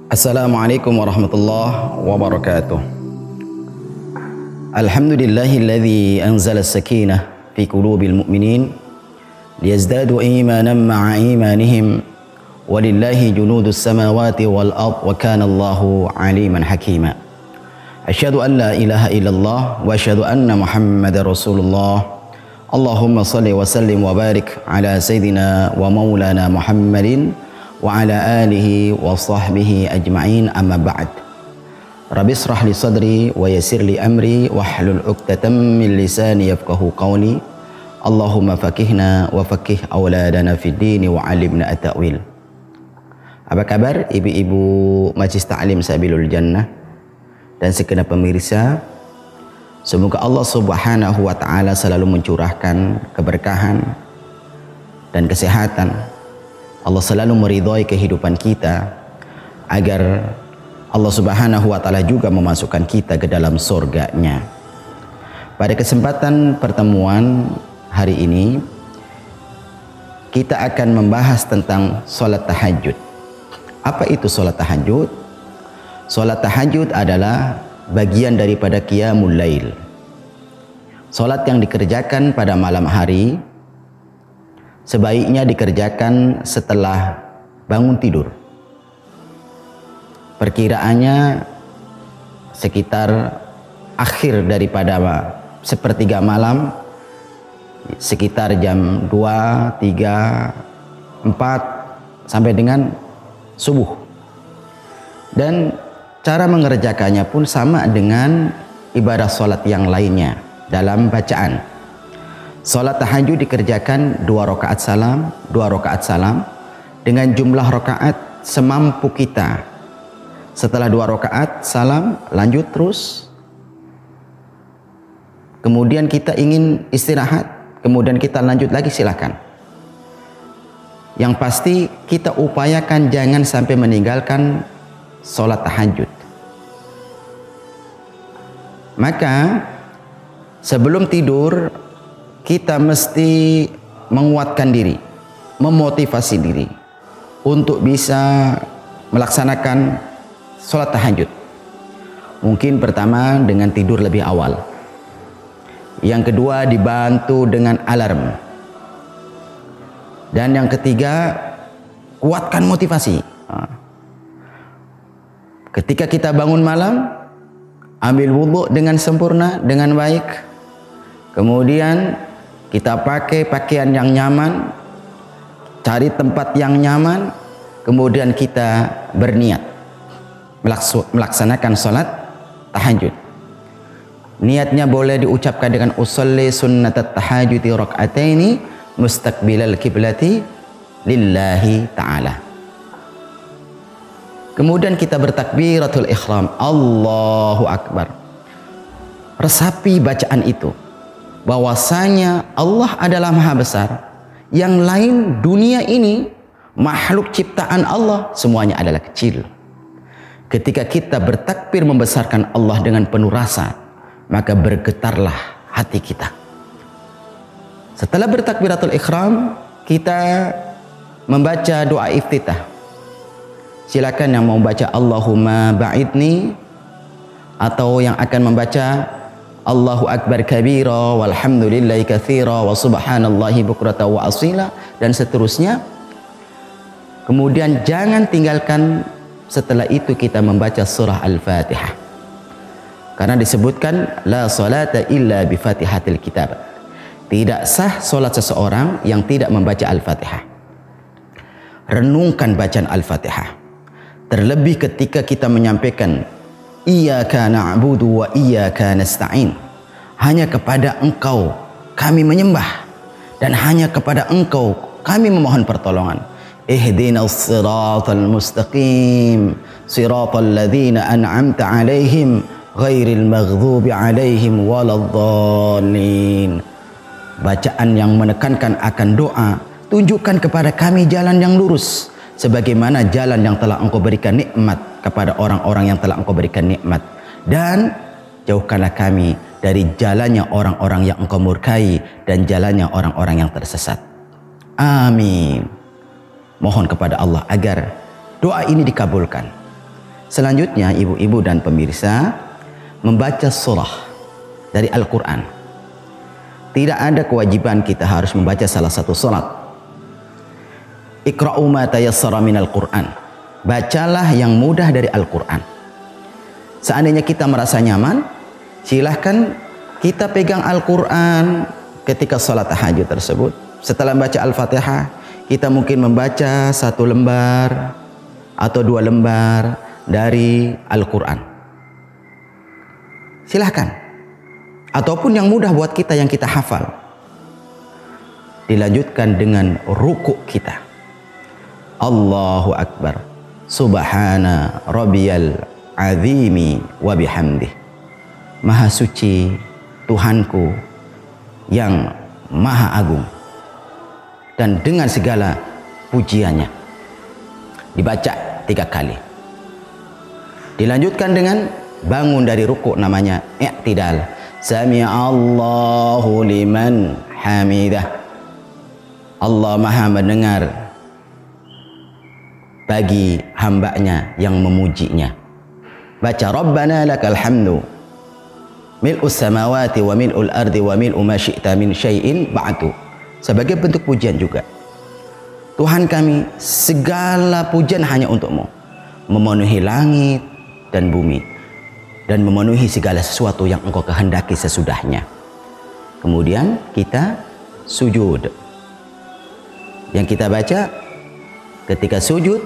Assalamualaikum warahmatullahi wabarakatuh. Alhamdulillahilladzi anzala as-sakinah fi qulubil mu'minin liyazdadu imanan ma'a imanihim walillahi junudus samawati wal ard wa kana Allahu aliman hakima. Asyhadu an la ilaha illallah wa asyhadu anna Muhammadar Rasulullah. Allahumma salli wa sallim wa barik ala sayyidina wa maulana Muhammadin wa ala alihi wa sahbihi ajma'in, amma ba'd. Rabbi israh li sadri wa yassir li amri wahlul 'uqdatam min lisani yafqahu qawli. Allahumma fakihna wa fakih auladana fid din wa 'allimna at-ta'wil. Apa kabar ibu-ibu Majlis Ta'lim Sabilul Jannah dan segenap pemirsa? Semoga Allah Subhanahu wa taala selalu mencurahkan keberkahan dan kesehatan. Allah selalu meridhai kehidupan kita agar Allah Subhanahu wa taala juga memasukkan kita ke dalam surganya. Pada kesempatan pertemuan hari ini kita akan membahas tentang salat tahajud. Apa itu salat tahajud? Salat tahajud adalah bagian daripada qiyamul lail. Salat yang dikerjakan pada malam hari sebaiknya dikerjakan setelah bangun tidur. Perkiraannya sekitar akhir daripada sepertiga malam, sekitar jam 2, 3, 4 sampai dengan subuh. Dan cara mengerjakannya pun sama dengan ibadah salat yang lainnya dalam bacaan. Salat tahajud dikerjakan 2 rakaat salam, 2 rakaat salam dengan jumlah rakaat semampu kita. Setelah 2 rakaat salam lanjut terus. Kemudian kita ingin istirahat, kemudian kita lanjut lagi, silakan. Yang pasti kita upayakan jangan sampai meninggalkan salat tahajud. Maka sebelum tidur kita mesti menguatkan diri, memotivasi diri untuk bisa melaksanakan sholat tahajud. Mungkin pertama dengan tidur lebih awal. Yang kedua dibantu dengan alarm. Dan yang ketiga kuatkan motivasi. Ketika kita bangun malam, ambil wudhu dengan sempurna, dengan baik. Kemudian kita pakai pakaian yang nyaman, cari tempat yang nyaman, kemudian kita berniat melaksanakan sholat tahajud. Niatnya boleh diucapkan dengan usolli sunnatat tahajudi rak'ataini mustaqbilal kiblati lillahi ta'ala. Kemudian kita bertakbiratul ihram, Allahu Akbar. Resapi bacaan itu, bahwasanya Allah adalah maha besar. Yang lain dunia ini, makhluk ciptaan Allah, semuanya adalah kecil. Ketika kita bertakbir membesarkan Allah dengan penuh rasa, maka bergetarlah hati kita. Setelah bertakbiratul ihram, kita membaca doa iftitah. Silakan yang mau baca Allahumma ba'idni, atau yang akan membaca Allahu Akbar kabira walhamdulillahi katsira wa subhanallahi bukrata wa asila, dan seterusnya. Kemudian jangan tinggalkan setelah itu kita membaca surah Al-Fatihah. Karena disebutkan la salata illa bi fatihatil kitab. Tidak sah salat seseorang yang tidak membaca Al-Fatihah. Renungkan bacaan Al-Fatihah. Terlebih ketika kita menyampaikan iyyaka na'budu wa iyyaka nasta'in. Hanya kepada Engkau kami menyembah dan hanya kepada Engkau kami memohon pertolongan. Ihdinas siratal mustaqim, siratal ladzina an'amta 'alaihim ghairil maghdubi 'alaihim waladdallin. Bacaan yang menekankan akan doa, tunjukkan kepada kami jalan yang lurus, sebagaimana jalan yang telah Engkau berikan nikmat kepada orang-orang yang telah Engkau berikan nikmat, dan jauhkanlah kami dari jalannya orang-orang yang Engkau murkai dan jalannya orang-orang yang tersesat. Amin. Mohon kepada Allah agar doa ini dikabulkan. Selanjutnya ibu-ibu dan pemirsa, membaca surah dari Al-Quran. Tidak ada kewajiban kita harus membaca salah satu surat. Iqra'u ma tayassara minal Qur'an. Bacalah yang mudah dari Al-Quran. Seandainya kita merasa nyaman, silahkan kita pegang Al-Quran ketika salat tahajud tersebut. Setelah membaca Al-Fatihah, kita mungkin membaca 1 lembar atau 2 lembar dari Al-Quran. Silahkan. Ataupun yang mudah buat kita yang kita hafal. Dilanjutkan dengan rukuk kita. Allahu Akbar. Subhana rabbiyal azimi wa bihamdih. Maha suci Tuhanku yang maha agung, dan dengan segala pujiannya. Dibaca 3 kali. Dilanjutkan dengan bangun dari rukuk, namanya i'tidal. Sami'allahu liman hamidah. Allah maha mendengar bagi hambanya yang memujinya. Baca Rabbana lakal hamdu mil'us samawati wa mil'ul ardi wa mil'u ma syi'ta min syai'in ba'du. Sebagai bentuk pujian juga. Tuhan kami, segala pujian hanya untuk-Mu, memenuhi langit dan bumi, dan memenuhi segala sesuatu yang Engkau kehendaki sesudahnya. Kemudian kita sujud. Yang kita baca ketika sujud,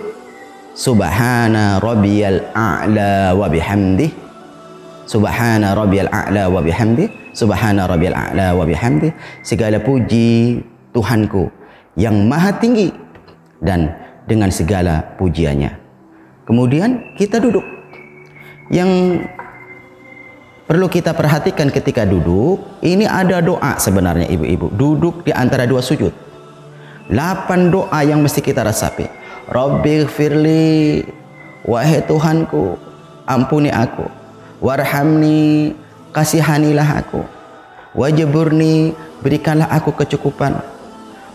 Subhana rabbiyal a'la wa bihamdih. Subhana rabbiyal a'la wa bihamdih. Subhana rabbiyal a'la wa bihamdih. Segala puji Tuhanku yang maha tinggi dan dengan segala pujiannya. Kemudian kita duduk. Yang perlu kita perhatikan ketika duduk, ini ada doa sebenarnya ibu-ibu. Duduk di antara 2 sujud. 8 doa yang mesti kita resapi. Rabbighfirli, wahai Tuhanku, ampuni aku. Warhamni, kasihanilah aku. Wajburni, berikanlah aku kecukupan.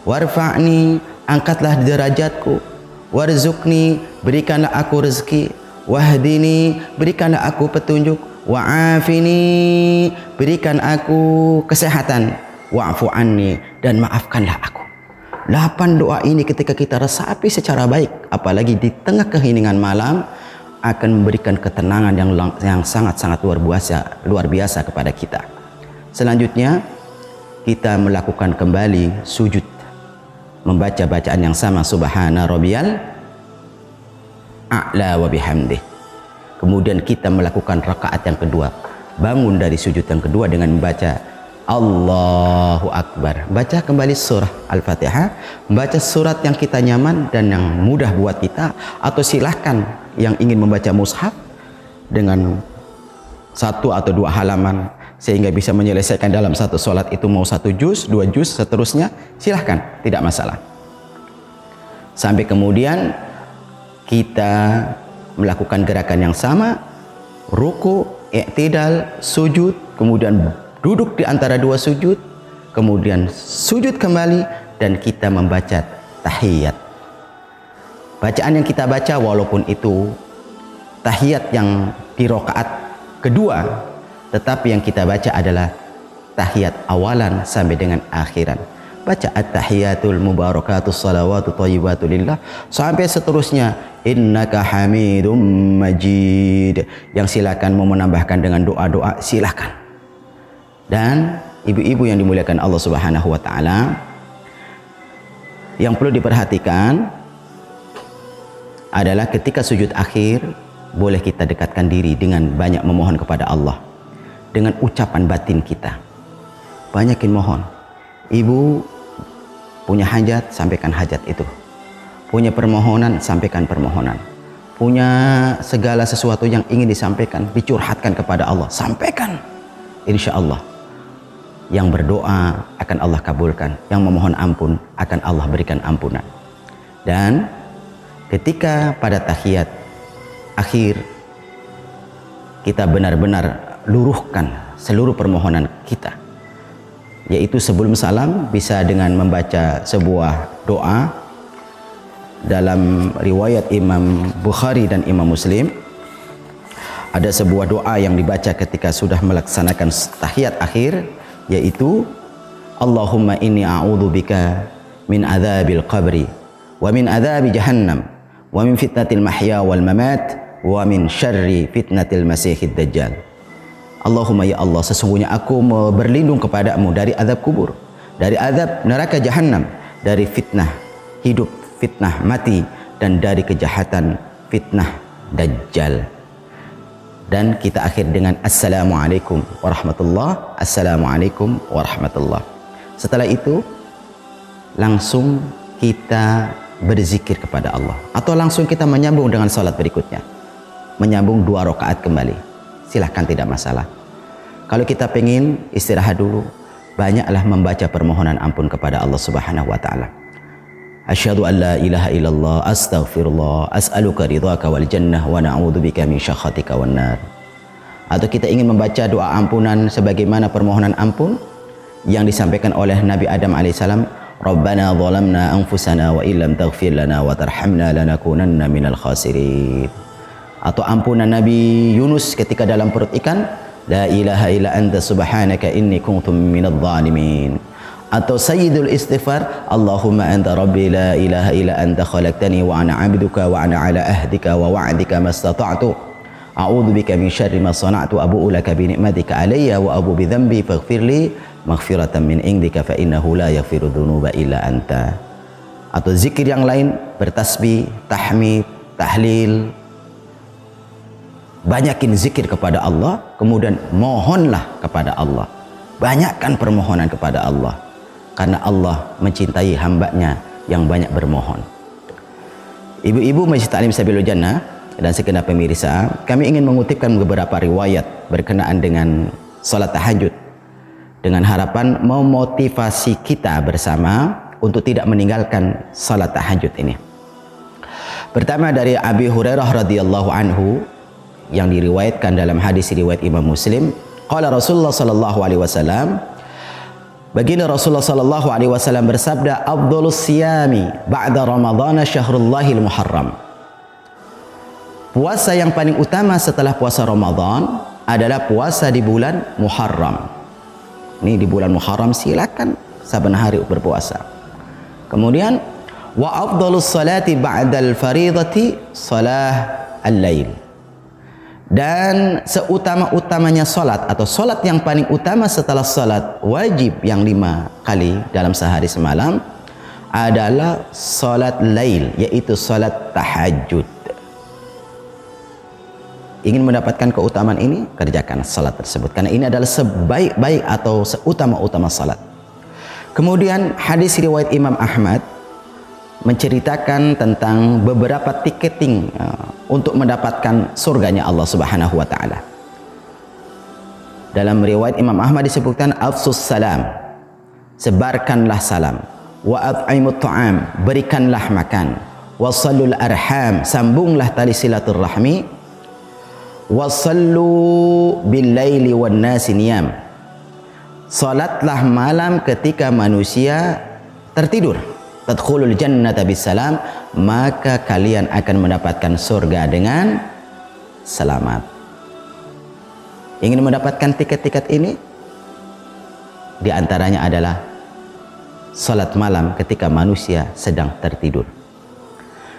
Warfa'ni, angkatlah derajatku. Warzuqni, berikanlah aku rezeki. Wahdini, berikanlah aku petunjuk. Wa'afini, berikan aku kesehatan. Wa'fu anni, dan maafkanlah aku. 8 doa ini ketika kita resapi secara baik, apalagi di tengah keheningan malam, akan memberikan ketenangan yang sangat-sangat luar biasa kepada kita. Selanjutnya, kita melakukan kembali sujud, membaca bacaan yang sama, Subhana rabbiyal a'la wa bihamdih. Kemudian kita melakukan rakaat yang kedua, bangun dari sujud yang kedua dengan membaca Allahu Akbar. Baca kembali surah Al-Fatihah, baca surat yang kita nyaman dan yang mudah buat kita, atau silahkan yang ingin membaca mushaf dengan 1 atau 2 halaman sehingga bisa menyelesaikan dalam satu sholat itu, mau 1 juz, 2 juz, seterusnya, silahkan, tidak masalah. Sampai kemudian kita melakukan gerakan yang sama, ruku, i'tidal, sujud, kemudian duduk di antara 2 sujud, kemudian sujud kembali, dan kita membaca tahiyat. Bacaan yang kita baca, walaupun itu tahiyat yang di rakaat kedua, tetapi yang kita baca adalah tahiyat awalan sampai dengan akhiran. Baca at-tahiyatul mubarakatus salawatu thayyibatu lillah sampai seterusnya, innaka hamidum majid. Yang silakan mau menambahkan dengan doa-doa, silakan. Dan ibu-ibu yang dimuliakan Allah Subhanahu wa taala, yang perlu diperhatikan adalah ketika sujud akhir, boleh kita dekatkan diri dengan banyak memohon kepada Allah dengan ucapan batin kita. Banyakin mohon. Ibu punya hajat, sampaikan hajat itu. Punya permohonan, sampaikan permohonan. Punya segala sesuatu yang ingin disampaikan, dicurhatkan kepada Allah, sampaikan. Insya Allah yang berdoa akan Allah kabulkan, yang memohon ampun akan Allah berikan ampunan. Dan ketika pada tahiyat akhir, kita benar-benar luruhkan seluruh permohonan kita, yaitu sebelum salam bisa dengan membaca sebuah doa dalam riwayat Imam Bukhari dan Imam Muslim. Ada sebuah doa yang dibaca ketika sudah melaksanakan tahiyat akhir, yaitu Allahumma inni a'udzubika min adzabil qabri wa min adzabi jahannam wa min fitnatil mahya wal mamat wa min syarri fitnatil masiihid dajjal. Allahumma ya Allah, sesungguhnya aku berlindung kepadamu dari azab kubur, dari azab neraka jahannam, dari fitnah hidup, fitnah mati, dan dari kejahatan fitnah dajjal. Dan kita akhir dengan assalamualaikum warahmatullah, assalamualaikum warahmatullah. Setelah itu langsung kita berzikir kepada Allah, atau langsung kita menyambung dengan salat berikutnya, menyambung 2 rakaat kembali. Silahkan, tidak masalah. Kalau kita pengen istirahat dulu, banyaklah membaca permohonan ampun kepada Allah Subhanahu wa taala. Asyhadu an la ilaha illallah, astaghfirullah, as'aluka ridhaka wal jannah wa na'udzubika min syakhatika wan nar. Atau kita ingin membaca doa ampunan sebagaimana permohonan ampun yang disampaikan oleh Nabi Adam alaihissalam, Rabbana zalamna anfusana wa illam taghfir lana wa tarhamna lanakunanna minal khasirin. Atau ampunan Nabi Yunus ketika dalam perut ikan, la ilaha illa anta subhanaka inni kuntu minadh dhalimin. Atau sayyidul istighfar, Allahumma anta rabbi la ilaha illa anta khalaqtani wa ana 'abduka wa ana 'ala ahdika wa wa'dika mastata'tu a'udzu bika min syarri ma sana'tu abu'u laka bi ni'matika 'alayya wa abu bi dhanbi faghfirli maghfiratan min indika fa innahu la yaghfiru dzunuba illa anta. Atau zikir yang lain, bertasbih, tahmid, tahlil. Banyakin zikir kepada Allah, kemudian mohonlah kepada Allah. Banyakkan permohonan kepada Allah, karena Allah mencintai hambanya yang banyak bermohon. Ibu-ibu Majlis Ta'lim Sabilul Jannah dan segenap pemirsa, kami ingin mengutipkan beberapa riwayat berkenaan dengan salat tahajud, dengan harapan memotivasi kita bersama untuk tidak meninggalkan salat tahajud ini. Pertama dari Abi Hurairah radhiyallahu anhu, yang diriwayatkan dalam hadis riwayat Imam Muslim, qala Rasulullah sallallahu alaihi wasallam, baginda Rasulullah sallallahu alaihi wasallam bersabda, afdhalus siyami ba'da ramadhana syahrullahil muharram. Puasa yang paling utama setelah puasa Ramadan adalah puasa di bulan Muharram. Ini di bulan Muharram silakan saban hari berpuasa. Kemudian wa afdhalus salati ba'dal faridati salah al-lail. Dan seutama-utamanya salat, atau salat yang paling utama setelah salat wajib yang 5 kali dalam sehari semalam, adalah salat lail, yaitu salat tahajud. Ingin mendapatkan keutamaan ini, kerjakan salat tersebut, karena ini adalah sebaik-baik atau seutama-utama salat. Kemudian hadis riwayat Imam Ahmad menceritakan tentang beberapa tiketing untuk mendapatkan surganya Allah Subhanahu wa taala. Dalam riwayat Imam Ahmad disebutkan afsus salam, sebarkanlah salam, wa at'imut ta'am, berikanlah makan, wasallul arham, sambunglah tali silaturahmi, wasallu bil laili wan nasi niyam, salatlah malam ketika manusia tertidur, tadkhulul jannata bisalam, maka kalian akan mendapatkan surga dengan selamat. Ingin mendapatkan tiket-tiket ini? Di antaranya adalah salat malam ketika manusia sedang tertidur.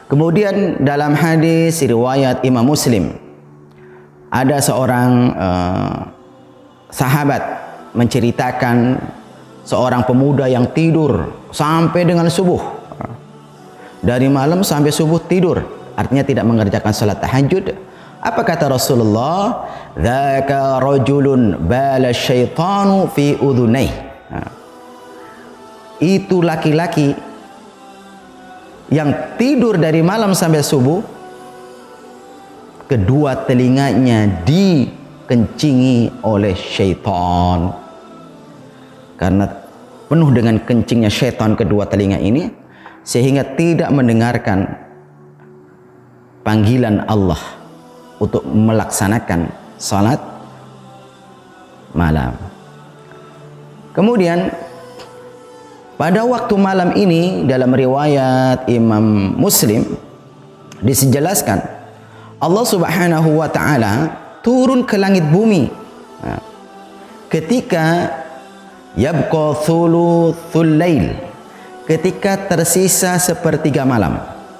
Kemudian dalam hadis riwayat Imam Muslim, ada seorang sahabat menceritakan seorang pemuda yang tidur sampai dengan subuh. Dari malam sampai subuh tidur, artinya tidak mengerjakan salat tahajud. Apa kata Rasulullah? Dzaka rajulun bala syaitanu fi udhunai. Itu laki-laki yang tidur dari malam sampai subuh, kedua telinganya dikencingi oleh syaitan. Karena penuh dengan kencingnya syaitan kedua telinga ini, sehingga tidak mendengarkan panggilan Allah untuk melaksanakan salat malam. Kemudian pada waktu malam ini dalam riwayat Imam Muslim dijelaskan Allah Subhanahu wa taala turun ke langit bumi. Nah, ketika yabqa thuluthul lail, ketika tersisa sepertiga malam.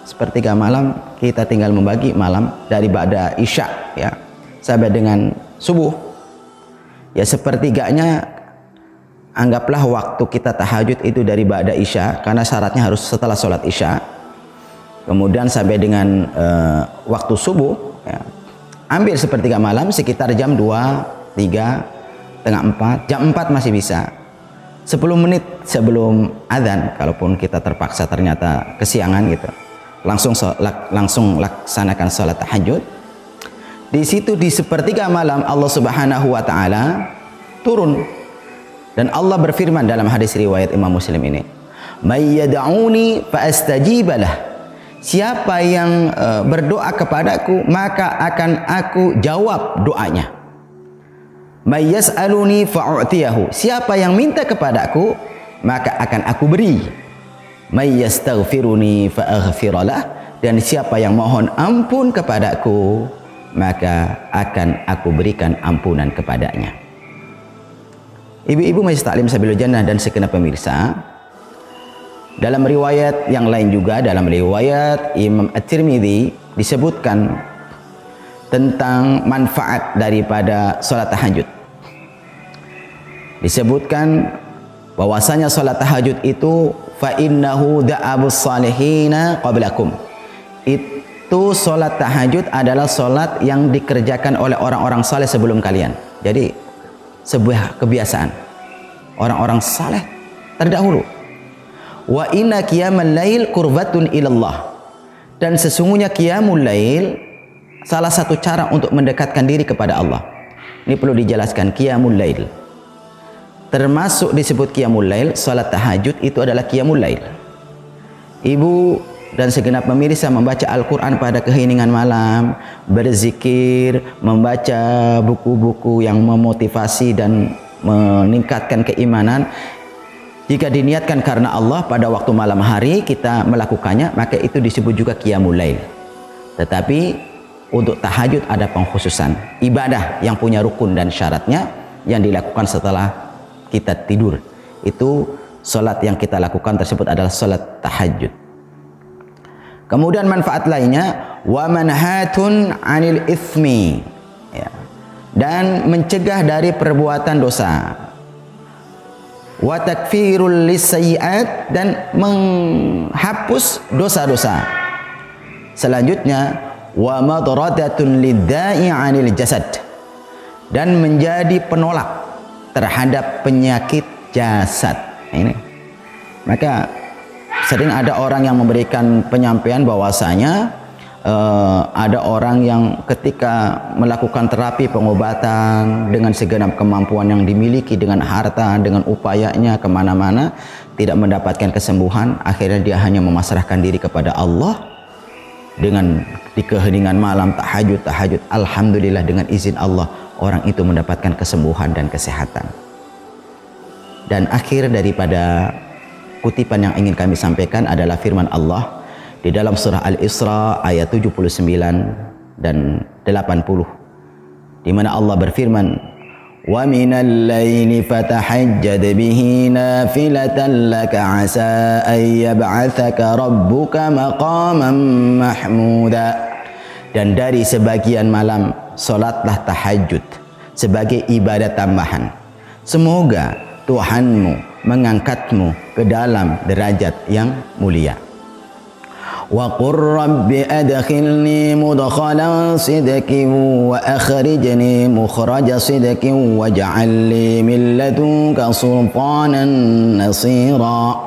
Sepertiga malam kita tinggal membagi malam dari ba'da isya ya sampai dengan subuh. Ya sepertiganya anggaplah waktu kita tahajud itu dari ba'da isya, karena syaratnya harus setelah sholat isya. Kemudian sampai dengan waktu subuh ya. Ambil sepertiga malam sekitar jam 2, 3, setengah 4. Jam 4 masih bisa. 10 menit sebelum azan, kalaupun kita terpaksa ternyata kesiangan gitu, langsung laksanakan sholat tahajud. Di situ di sepertiga malam Allah Subhanahu wa taala turun, dan Allah berfirman dalam hadis riwayat Imam Muslim ini, "May yad'uni fa astajibalah." Siapa yang berdoa kepadaku, maka akan aku jawab doanya. May yas'aluni fa'u'tiyahu. Siapa yang minta kepadaku, maka akan aku beri. May yastaghfiruni fa'aghfiralah. Dan siapa yang mohon ampun kepadaku, maka akan aku berikan ampunan kepadanya. Ibu-ibu majelis taklim Sabilul Jannah dan segenap pemirsa, dalam riwayat yang lain juga, dalam riwayat Imam At-Tirmidzi disebutkan tentang manfaat daripada sholat tahajud. Disebutkan bahwasanya sholat tahajud itu fa innahu da'abus salihina qablakum. Itu sholat tahajud adalah sholat yang dikerjakan oleh orang-orang saleh sebelum kalian. Jadi sebuah kebiasaan orang-orang saleh terdahulu. Wa inna qiyamal lail qurbatun ilallah. Dan sesungguhnya qiyamul lail salah satu cara untuk mendekatkan diri kepada Allah. Ini perlu dijelaskan, qiyamul lail. Termasuk disebut qiyamul lail, salat tahajud itu adalah qiyamul lail. Ibu dan segenap pemirsa membaca Al-Quran pada keheningan malam, berzikir, membaca buku-buku yang memotivasi dan meningkatkan keimanan. Jika diniatkan karena Allah pada waktu malam hari kita melakukannya, maka itu disebut juga qiyamul lail. Tetapi untuk tahajud ada pengkhususan, ibadah yang punya rukun dan syaratnya yang dilakukan setelah kita tidur. Itu salat yang kita lakukan tersebut adalah salat tahajud. Kemudian manfaat lainnya, wa manhatun 'anil itsmi, ya, dan mencegah dari perbuatan dosa. Wa takfirul lisayyi'at, dan menghapus dosa-dosa. Selanjutnya, wa madradatun lidda'i 'anil jasad, dan menjadi penolak terhadap penyakit jasad. Ini. Maka sering ada orang yang memberikan penyampaian bahwasanya ada orang yang ketika melakukan terapi pengobatan dengan segenap kemampuan yang dimiliki, dengan harta, dengan upayanya kemana-mana, tidak mendapatkan kesembuhan. Akhirnya dia hanya memasrahkan diri kepada Allah dengan di keheningan malam tahajud. Alhamdulillah dengan izin Allah orang itu mendapatkan kesembuhan dan kesehatan. Dan akhir daripada kutipan yang ingin kami sampaikan adalah firman Allah di dalam surah Al-Isra ayat 79 dan 80, di mana Allah berfirman, wa minal laili fatahajjad bihi nafilatan laka asa an yab'atsaka rabbuka maqaman mahmuda. Dan dari sebagian malam salatlah tahajud sebagai ibadah tambahan, semoga Tuhanmu mengangkatmu ke dalam derajat yang mulia. Wa qur rabbi adkhilni mudkhala sidqin wa akhrijni mukhraja sidqin waj'al li min ladunka sultanan nasira.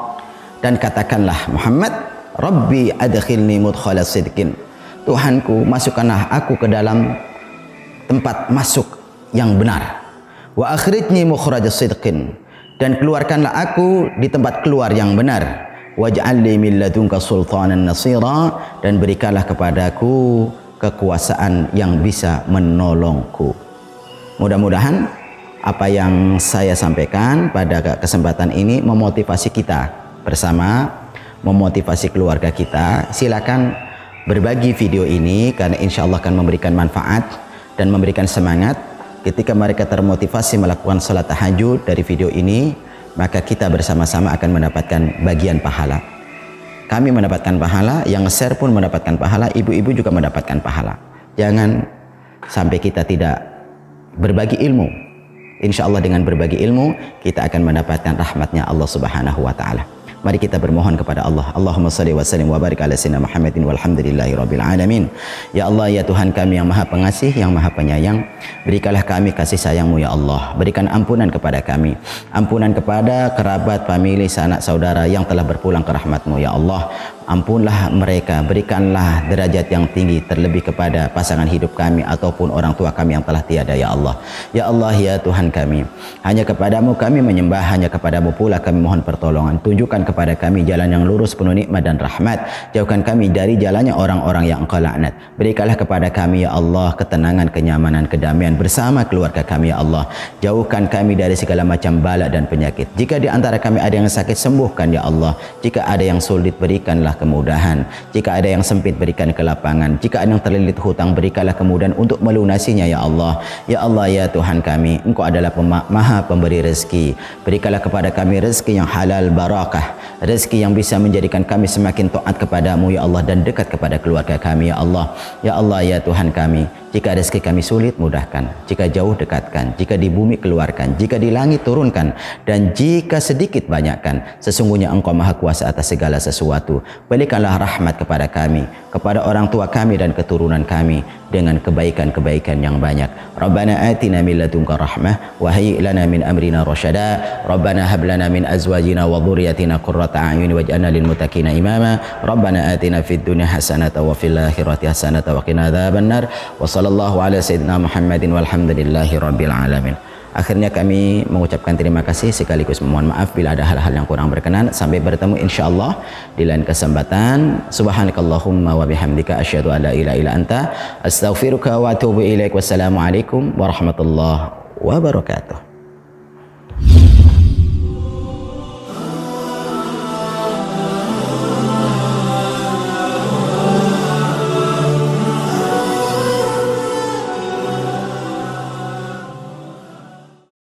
Dan katakanlah Muhammad, Rabbi adkhilni mudkhala sidqin, Tuhanku masukkanlah aku ke dalam tempat masuk yang benar. Wa akhrijni mukhraja sidqin, dan keluarkanlah aku di tempat keluar yang benar. Waj'al li min ladunka sultanan nasira, dan berikanlah kepadaku kekuasaan yang bisa menolongku. Mudah-mudahan apa yang saya sampaikan pada kesempatan ini memotivasi kita bersama, memotivasi keluarga kita. Silakan berbagi video ini karena insya Allah akan memberikan manfaat dan memberikan semangat. Ketika mereka termotivasi melakukan salat tahajud dari video ini, maka kita bersama-sama akan mendapatkan bagian pahala. Kami mendapatkan pahala, yang nge-share pun mendapatkan pahala, ibu-ibu juga mendapatkan pahala. Jangan sampai kita tidak berbagi ilmu. Insya Allah dengan berbagi ilmu, kita akan mendapatkan rahmatnya Allah Subhanahu wa Ta'ala. Mari kita bermohon kepada Allah. Allahumma salli wa sallim wa barik ala sayyidina Muhammadin walhamdulillahi rabbil alamin. Ya Allah, ya Tuhan kami yang maha pengasih, yang maha penyayang, berikanlah kami kasih sayang-Mu ya Allah. Berikan ampunan kepada kami, ampunan kepada kerabat, famili, sanak saudara yang telah berpulang ke rahmat-Mu ya Allah. Ampunlah mereka, berikanlah derajat yang tinggi, terlebih kepada pasangan hidup kami ataupun orang tua kami yang telah tiada ya Allah. Ya Allah, ya Tuhan kami, hanya kepadamu kami menyembah, hanya kepadamu pula kami mohon pertolongan. Tunjukkan kepada kami jalan yang lurus penuh nikmat dan rahmat. Jauhkan kami dari jalannya orang-orang yang Engkau laknat. Berikanlah kepada kami ya Allah ketenangan, kenyamanan, kedamaian bersama keluarga kami ya Allah. Jauhkan kami dari segala macam bala dan penyakit. Jika di antara kami ada yang sakit, sembuhkan ya Allah. Jika ada yang sulit, berikanlah kemudahan. Jika ada yang sempit, berikan kelapangan. Jika ada yang terlilit hutang, berikanlah kemudahan untuk melunasinya ya Allah. Ya Allah, ya Tuhan kami, Engkau adalah maha pemberi rezeki. Berikanlah kepada kami rezeki yang halal barakah, rezeki yang bisa menjadikan kami semakin taat kepadamu ya Allah dan dekat kepada keluarga kami ya Allah. Ya Allah, ya Tuhan kami, jika rezeki kami sulit, mudahkan. Jika jauh, dekatkan. Jika di bumi, keluarkan. Jika di langit, turunkan. Dan jika sedikit, banyakkan. Sesungguhnya Engkau maha kuasa atas segala sesuatu. Berikanlah rahmat kepada kami, kepada orang tua kami dan keturunan kami dengan kebaikan-kebaikan yang banyak. Rabbana atina min ladunka rahmah wa hayyi' lana min amrina rasyada. Rabbana hab lana min azwajina wa dhurriyyatina qurrata a'yun waj'alna lil muttaqina imama. Rabbana atina fid dunya hasanatan wa fil akhirati hasanatan wa qina adzabannar. Wa sallallahu ala sayyidina Muhammadin walhamdulillahi rabbil alamin. Akhirnya kami mengucapkan terima kasih sekaligus memohon maaf bila ada hal-hal yang kurang berkenan. Sampai bertemu insyaallah di lain kesempatan. Subhanakallahumma wa bihamdika asyhadu an la ilaha illa anta astaghfiruka wa atubu ilaik. Wassalamualaikum warahmatullahi wabarakatuh.